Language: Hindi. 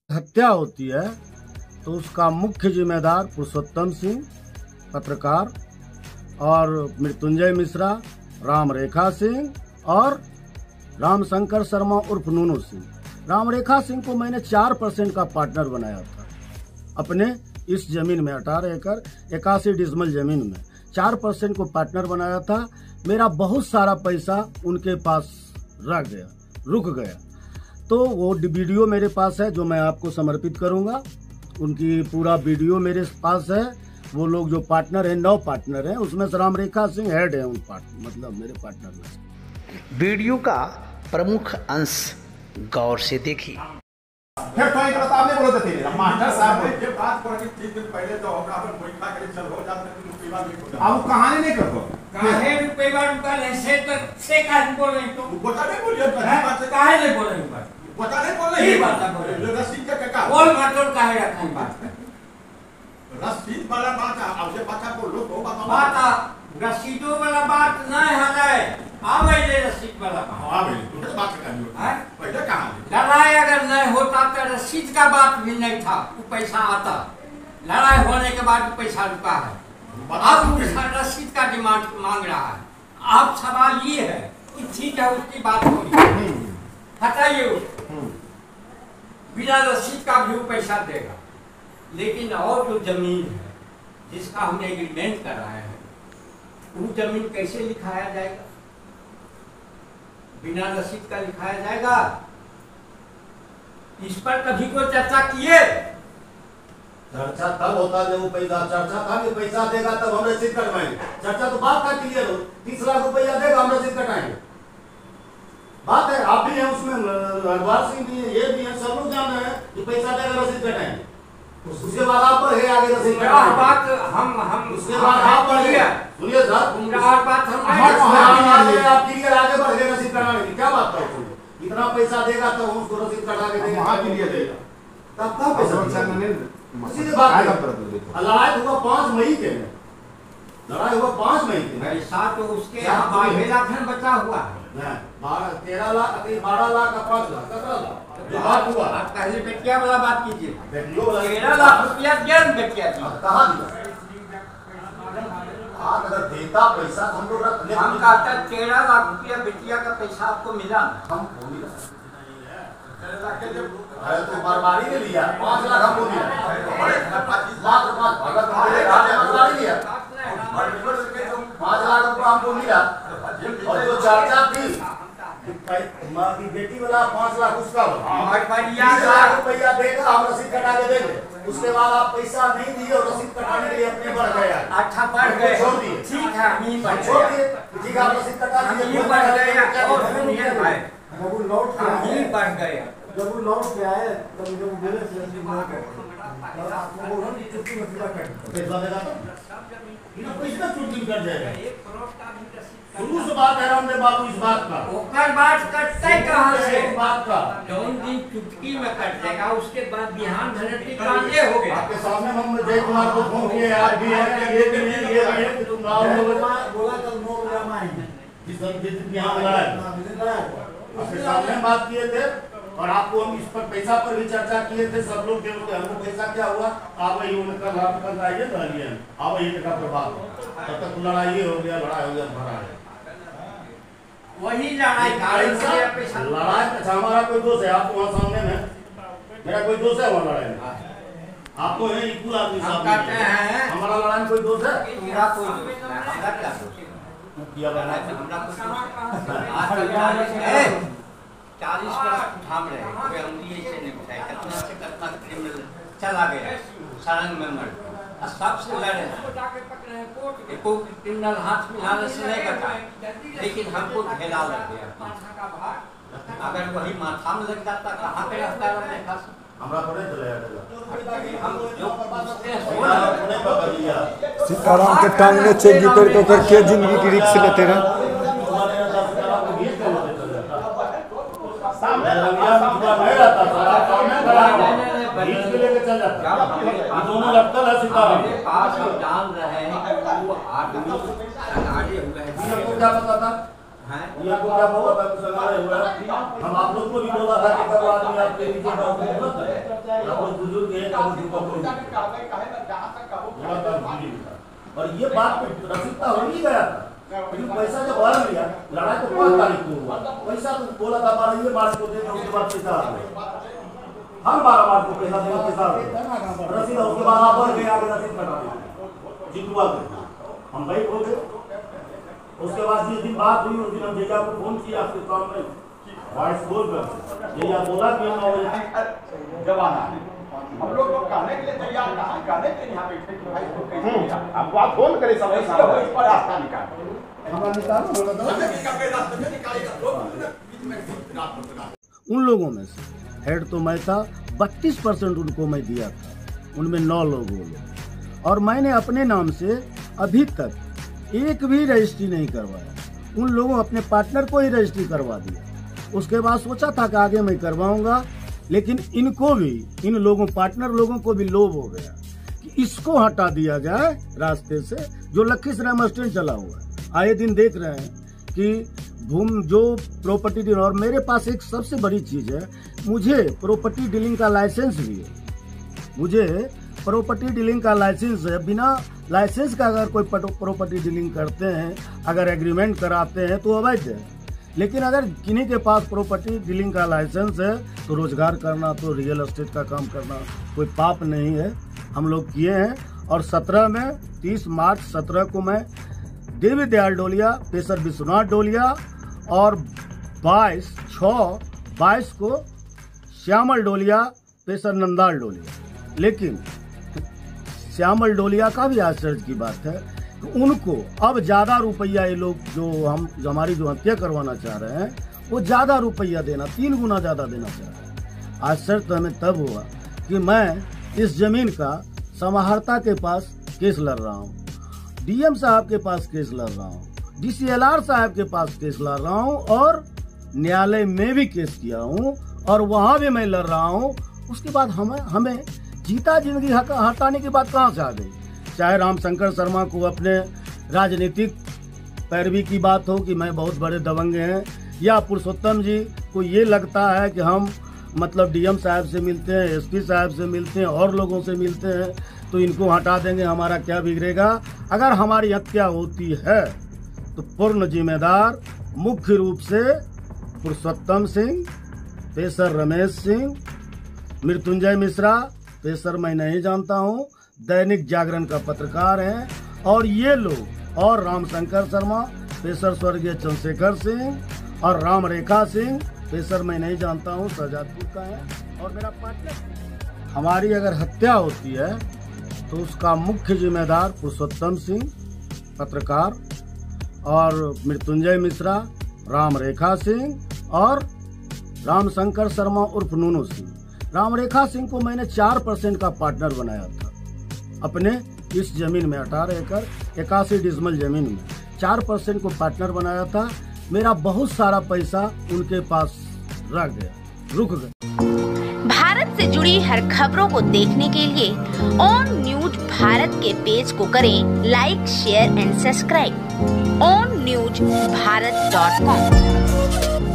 हत्या होती है तो उसका मुख्य जिम्मेदार पुरुषोत्तम सिंह पत्रकार और मृत्युंजय मिश्रा, राम रेखा सिंह और रामशंकर शर्मा उर्फ नूनू सिंह। राम रेखा सिंह को मैंने 4% का पार्टनर बनाया था अपने इस जमीन में, 18 एकड़ 81 डिसमल जमीन में 4% को पार्टनर बनाया था। मेरा बहुत सारा पैसा उनके पास रुक गया। तो वो वीडियो मेरे पास है जो मैं आपको समर्पित करूंगा। उनकी पूरा वीडियो मेरे पास है। वो लोग जो पार्टनर हैं, 9 पार्टनर हैं, उसमें से राम रेखा सिंह हेड है उन मतलब मेरे पार्टनर में। वीडियो का प्रमुख अंश गौर से देखिए। फिर तो एक आपने बोला था मास्टर साहब ये बात पर 3 दिन पहले तो हमरा पर बैठा के चल हो जाता है रुपए बाद नहीं। अब कहानी नहीं करतो काहे रुपए बाद का नहीं से काहे बोल रहे तो बता नहीं बोलिए बात से काहे नहीं बोल रहे बता नहीं बोल रहे ये बात बोल रहे रसीद का का बोल मतलब काहे रखा बात रसीद वाला बात अब से बता बोलो तो बात रसीदों वाला बात नहीं है। आवे ले रसीद वाला आवे तो बात करनी है पहले कहां लड़ाई अगर नहीं होता तो रसीद का बात भी नहीं था, वो पैसा आता। लड़ाई होने के बाद पैसा रुका है, अब रसीद का डिमांड मांग रहा है। अब सवाल ये है कि ठीक है उसकी बात होगी, हटाइए बिना रसीद का भी वो पैसा देगा। लेकिन और जो जमीन है जिसका हम एग्रीमेंट कर रहे हैं वो जमीन कैसे लिखाया जाएगा? बिना रसीद का लिखाया जाएगा? इस पर कभी कोई चर्चा किए? चर्चा तब होता जब वो पैसा चर्चा था कि पैसा देगा तब हम रसीद कटवाएंगे। चर्चा तो बात का क्लियर हो, 30 लाख रुपया देगा हम रसीद कटाएंगे। बात है, आप भी हैं उसमें, हरवार सिंह भी है, ये भी है, सब लोग जान रहे हैं कि पैसा देगा रसीद कटाएंगे। उसके बाद आप बढ़े आगे रसीद कटाएंगे। बात हम उसके बाद आप बढ़े, सुनिए सर, और बात हम आप क्लियर आगे बढ़ गए रसीद कटाने की क्या बात है? इतना पैसा देगा तो हम उसको रसीद कटा के देंगे। वहां के लिए देगा तब कहां पैसा सीधे बात है। लड़ाई हुआ 5 मई के, लड़ाई हुआ 5 मई के। पैसा तो उसके यहाँ 12 लाख बचा हुआ है, 13 लाख 12 लाख का 5 लाख 17 लाख जो बात हुआ। पहले बेटिया वाला बात कीजिए। बेटियों वाला 13 लाख रुपया ज्ञान बेटिया की कहाँ दिया? आप अगर देता पैसा हम लोग रख ले, हम कहते 13 लाख रुपया बेटिया का पैसा आपको मिला, हम मिला। अरे तो बर्बादी ने लिया 5 लाख हमको दिया, 25 लाख रुपया बर्बादी लिया, 5 लाख रुपया हमको मिला। और जो चर्चा थी की बेटी वाला 5 लाख उसका 20 लाख रुपया देगा, हम रसीद कटा के देंगे। उसके बाद आप पैसा नहीं दिए और रसीद कटाने के लिए अपने बढ़ गए। अच्छा बढ़ गए, छोड़ दिए, ठीक है हम ही बढ़ छोड़ गए, दिए, ठीक है आप रसीद कटा दीजिए, बढ़ गए। और सुनिए भाई, जब वो लौट के हम ही आए, बढ़ गए। जब वो लौट के आए तब जब मेरे से ना करते और आपको बोला कि चुटकी में पूरा कर पैसा देगा तो बिना पैसे का चुटकी कर जाएगा। 1 करोड़ का भी रसीद शुरू से बात है रामदेव बाबू इस बात का, ओकर बात करते कहाँ से? इस बात का जौन दिन चुटकी में कट जाएगा उसके बाद बिहान धरती कांडे हो गया। आपके सामने हम जय कुमार को फोन किए, आप भी हैं, ये भी है, ये भी है कि तुम आओ बोला कल 9 बजे हम आएंगे। जिस यहाँ लड़ा आपके सामने बात किए थे और आपको हम इस पर पैसा पर भी चर्चा किए थे। सब लोग के हमको पैसा क्या हुआ, आप वही कल आइए तो आइए, आप वही का प्रभाव तब तक लड़ाई हो गया, लड़ाई हो गया, भरा है वही लड़ाई लड़ाई। अच्छा हमारा कोई दोष है आपको वहाँ सामने में? मेरा कोई दोष है वहाँ लड़ाई में? आपको है इक्वल आदमी सामने, हमारा लड़ाई में कोई दोष है? मेरा कोई दोष नहीं, हमरा क्या दोष है? किया बना हमरा कुछ आज तक 40 वर्ष थाम रहे, कोई उंगली से नहीं उठाई, कितना से कितना क्रिमिनल चला गया सरंग में मर और सबसे लड़े एको क्रिमिनल हाथ मिलाने से नहीं करता, लेकिन हमको ढेला लग गया। अगर वही माथा में लग जाता कहाँ पे रहता है खास हमरा थोड़े चले हम जो सीताराम के टांगने चाहिए तो करके जिंदगी की रिक्स लेते रहे। दोनों लगता है सीताराम के पास हम जान रहे हैं कि वो आदमी सगाड़े हुए हैं। क्या पता था? को क्या पता था? हम आप लोग को भी बोला था कि कब आदमी आपके नीचे बुजुर्ग है और ये बात रसीदता हो नहीं गया था, लेकिन पैसा जब और लिया, लड़ाई तो 5 तारीख को हुआ, पैसा तो बोला था 12 मार्च को देंगे, उसके बाद पैसा हम 12 मार्च को पैसा देंगे, पैसा रसीद, उसके बाद आप बढ़ गए आगे रसीद कटा दी जितुआ गए, हम बैठ हो गए। उसके बाद जिस दिन बात हुई उस दिन हम जैया को फोन किया, आपके सामने वॉइस कॉल कर जैया बोला कि हम जवाना हम लोग कहने के लिए तैयार कहाँ, कहने के लिए यहाँ बैठे कि भाई इसको कैसे किया, अब बात फोन करे सब इस पर रास्ता निकाल हमारा निकाल। उन लोगों में से हेड तो मैं था, 32% उनको मैं दिया था, उनमें 9 लोग वो लोग, और मैंने अपने नाम से अभी तक एक भी रजिस्ट्री नहीं करवाया। उन लोगों अपने पार्टनर को ही रजिस्ट्री करवा दिया। उसके बाद सोचा था कि आगे मैं करवाऊंगा, लेकिन इनको भी, इन लोगों पार्टनर लोगों को भी लोभ हो गया कि इसको हटा दिया जाए रास्ते से, जो लखीसराय बस स्टैंड चला हुआ है। आए दिन देख रहे हैं कि जो प्रॉपर्टी डीलिंग, और मेरे पास एक सबसे बड़ी चीज है, मुझे प्रॉपर्टी डीलिंग का लाइसेंस भी है, मुझे प्रॉपर्टी डीलिंग का लाइसेंस है। बिना लाइसेंस का अगर कोई प्रॉपर्टी डीलिंग करते हैं, अगर एग्रीमेंट कराते हैं तो अवैध है, लेकिन अगर किन्हीं के पास प्रॉपर्टी डीलिंग का लाइसेंस है तो रोजगार करना, तो रियल एस्टेट का काम करना कोई पाप नहीं है। हम लोग किए हैं, और 17 में 30 मार्च 17 को मैं देवी दयाल डोलिया, पेशर विश्वनाथ डोलिया, और 22/6/22 को श्यामल डोलिया, पेशर नंदाल डोलिया। लेकिन श्यामल डोलिया का भी आश्चर्य की बात है, उनको अब ज्यादा रुपया, ये लोग जो हमारी जो हत्या करवाना चाह रहे हैं, वो ज्यादा रुपया देना, 3 गुना ज्यादा देना चाह रहे हैं। आश्चर्य तो हमें तब हुआ कि मैं इस जमीन का समाहर्ता के पास केस लड़ रहा हूँ, डीएम साहब के पास केस लड़ रहा हूँ, डीसीएलआर साहब के पास केस लड़ रहा हूँ, और न्यायालय में भी केस किया हूँ, और वहां भी मैं लड़ रहा हूँ। उसके बाद हमें जीता जिंदगी हटाने की बात कहाँ से आ गई? चाहे रामशंकर शर्मा को अपने राजनीतिक पैरवी की बात हो कि मैं बहुत बड़े दबंगे हैं, या पुरुषोत्तम जी को ये लगता है कि हम मतलब डीएम साहब से मिलते हैं, एसपी साहब से मिलते हैं, और लोगों से मिलते हैं, तो इनको हटा देंगे, हमारा क्या बिगड़ेगा? अगर हमारी हत्या होती है तो पूर्ण जिम्मेदार मुख्य रूप से पुरुषोत्तम सिंह, पेशर रमेश सिंह, मृत्युंजय मिश्रा, पेशर मैं नहीं जानता हूँ, दैनिक जागरण का पत्रकार है, और ये लोग, और रामशंकर शर्मा, पेशर स्वर्गीय चंद्रशेखर सिंह, और राम रेखा सिंह, पेशर मैं नहीं जानता हूँ, शाहजहादपुर का है, और मेरा पार्टनर। हमारी अगर हत्या होती है तो उसका मुख्य जिम्मेदार पुरुषोत्तम सिंह पत्रकार, और मृत्युंजय मिश्रा, राम रेखा सिंह, और रामशंकर शर्मा उर्फ नूनू सिंह। राम रेखा सिंह को मैंने 4% का पार्टनर बनाया था अपने इस जमीन में, 18 एकड़ 81 डिसमल जमीन में 4% को पार्टनर बनाया था। मेरा बहुत सारा पैसा उनके पास रुक गया। भारत से जुड़ी हर खबरों को देखने के लिए ऑन न्यूज भारत के पेज को करें like, share and subscribe. onNewsBharat.com